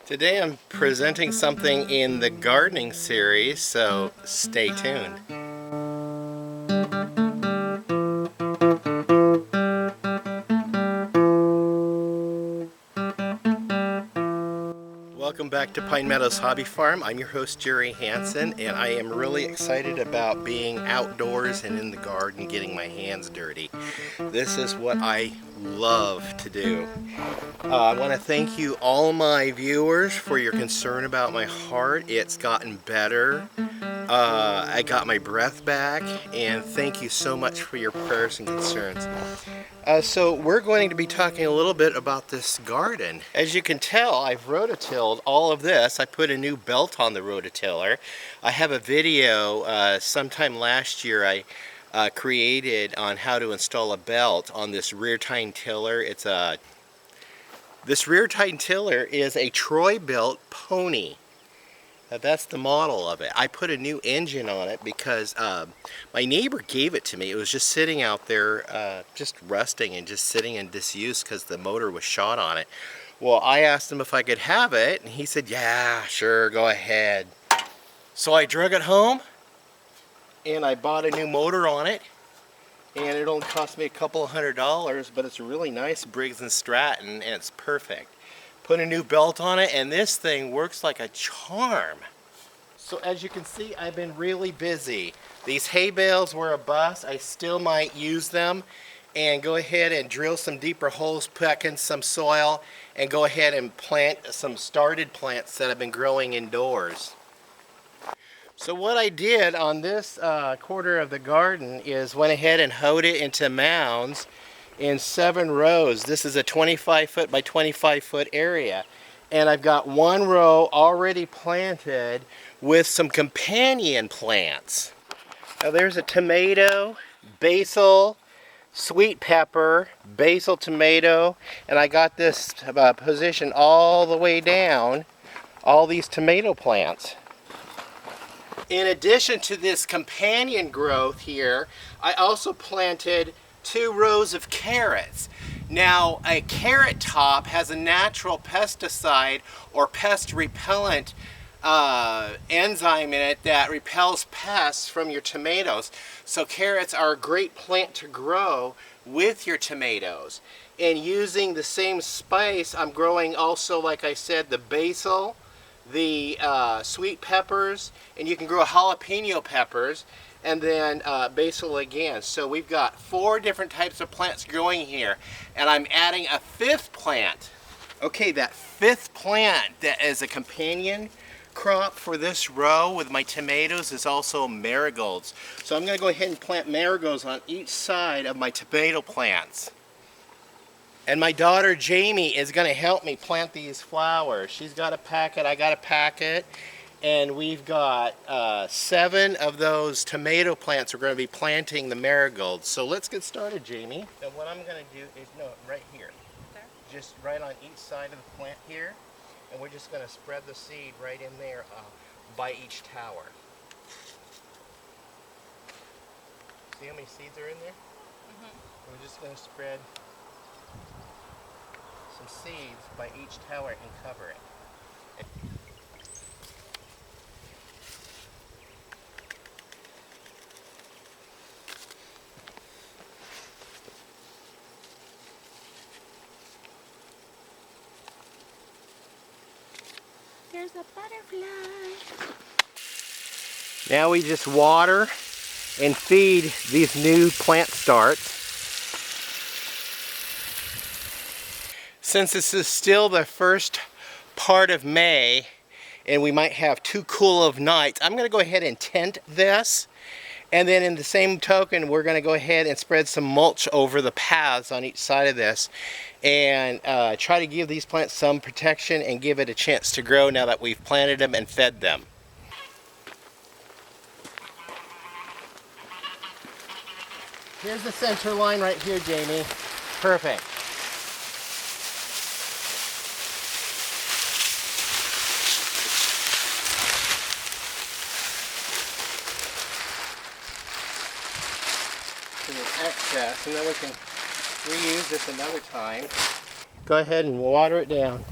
Today I'm presenting something in the gardening series, so stay tuned. Welcome back to Pine Meadows Hobby Farm. I'm your host Jerry Hansen, and I am really excited about being outdoors and in the garden getting my hands dirty. This is what I love to do. I want to thank you, all my viewers, for your concern about my heart. It's gotten better. I got my breath back, and thank you so much for your prayers and concerns. So we're going to be talking a little bit about this garden. As you can tell, I've rototilled all of this. I put a new belt on the rototiller. I have a video sometime last year I created on how to install a belt on this rear tine tiller. This rear tine tiller is a Troy-built pony. That's the model of it. I put a new engine on it because my neighbor gave it to me. It was just sitting out there, just rusting and just sitting in disuse because the motor was shot on it. Well, I asked him if I could have it, and he said, yeah, sure, go ahead. So I drug it home, and I bought a new motor on it, and it only cost me a couple of $100, but it's really nice Briggs & Stratton, and it's perfect. Put a new belt on it, and this thing works like a charm. So as you can see, I've been really busy. These hay bales were a bust. I still might use them and go ahead and drill some deeper holes, pack in some soil, and go ahead and plant some started plants that have been growing indoors. So what I did on this quarter of the garden is went ahead and hoed it into mounds in 7 rows. This is a 25 foot by 25 foot area, and I've got one row already planted with some companion plants. Now there's a tomato, basil, sweet pepper, basil, tomato, and I got this position all the way down, all these tomato plants. In addition to this companion growth here, I also planted 2 rows of carrots. Now, a carrot top has a natural pesticide or pest repellent enzyme in it that repels pests from your tomatoes. So carrots are a great plant to grow with your tomatoes. And using the same spice, I'm growing also, like I said, the basil, the sweet peppers, and you can grow jalapeno peppers, and then basil again. So we've got 4 different types of plants growing here, and I'm adding a 5th plant. Okay, that 5th plant that is a companion crop for this row with my tomatoes is also marigolds. So I'm going to go ahead and plant marigolds on each side of my tomato plants. And my daughter Jamie is going to help me plant these flowers. She's got a packet, I got a packet. And we've got 7 of those tomato plants we're going to be planting the marigolds. So let's get started, Jamie. And what I'm going to do is, right here. There? Just right on each side of the plant here. And we're just going to spread the seed right in there by each tower. See how many seeds are in there? Mm-hmm. We're just going to spread some seeds by each tower and cover it. There's a butterfly. Now we just water and feed these new plant starts. Since this is still the first part of May and we might have too cool of nights, I'm going to go ahead and tent this. And then in the same token, we're going to go ahead and spread some mulch over the paths on each side of this and try to give these plants some protection and give it a chance to grow now that we've planted them and fed them. Here's the center line right here, Jamie. Perfect. Excess, and then we can reuse this another time. Go ahead and water it down.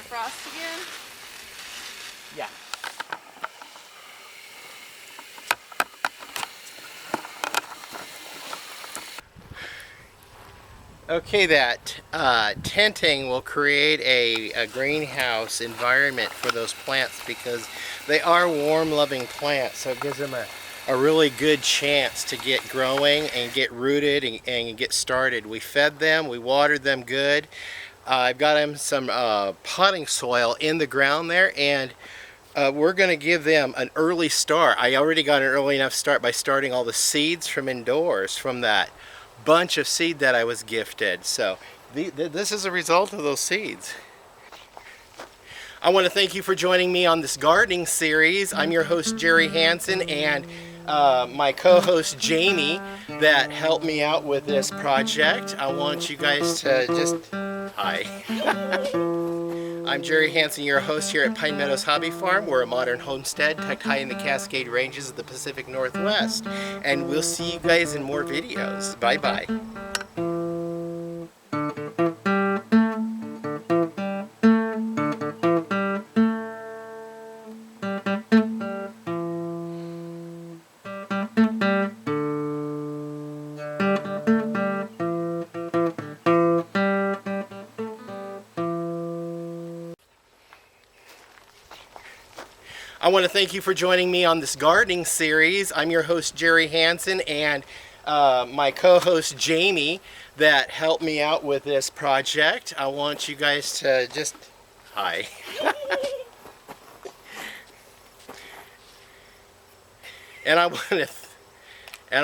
frost again? Yeah. Okay, that tenting will create a greenhouse environment for those plants because they are warm-loving plants, so it gives them a really good chance to get growing and get rooted and get started. We fed them, we watered them good. I've got them some potting soil in the ground there, and we're going to give them an early start. I already got an early enough start by starting all the seeds from indoors from that bunch of seed that I was gifted. So this is a result of those seeds. I want to thank you for joining me on this gardening series. I'm your host Jerry Hansen, and my co-host Jamie that helped me out with this project. I want you guys to just hi. I'm Jerry Hansen, your host here at Pine Meadows Hobby Farm. We're a modern homestead tucked high in the Cascade Ranges of the Pacific Northwest. And we'll see you guys in more videos. Bye-bye. I want to thank you for joining me on this gardening series. I'm your host Jerry Hansen, and my co-host Jamie that helped me out with this project. I want you guys to just hi. And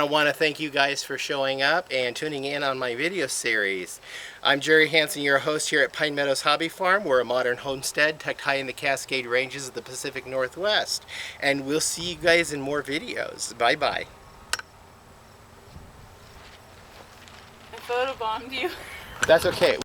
I want to thank you guys for showing up and tuning in on my video series. I'm Jerry Hansen, your host here at Pine Meadows Hobby Farm. We're a modern homestead tucked high in the Cascade Ranges of the Pacific Northwest. And we'll see you guys in more videos. Bye-bye. I photobombed you. That's okay.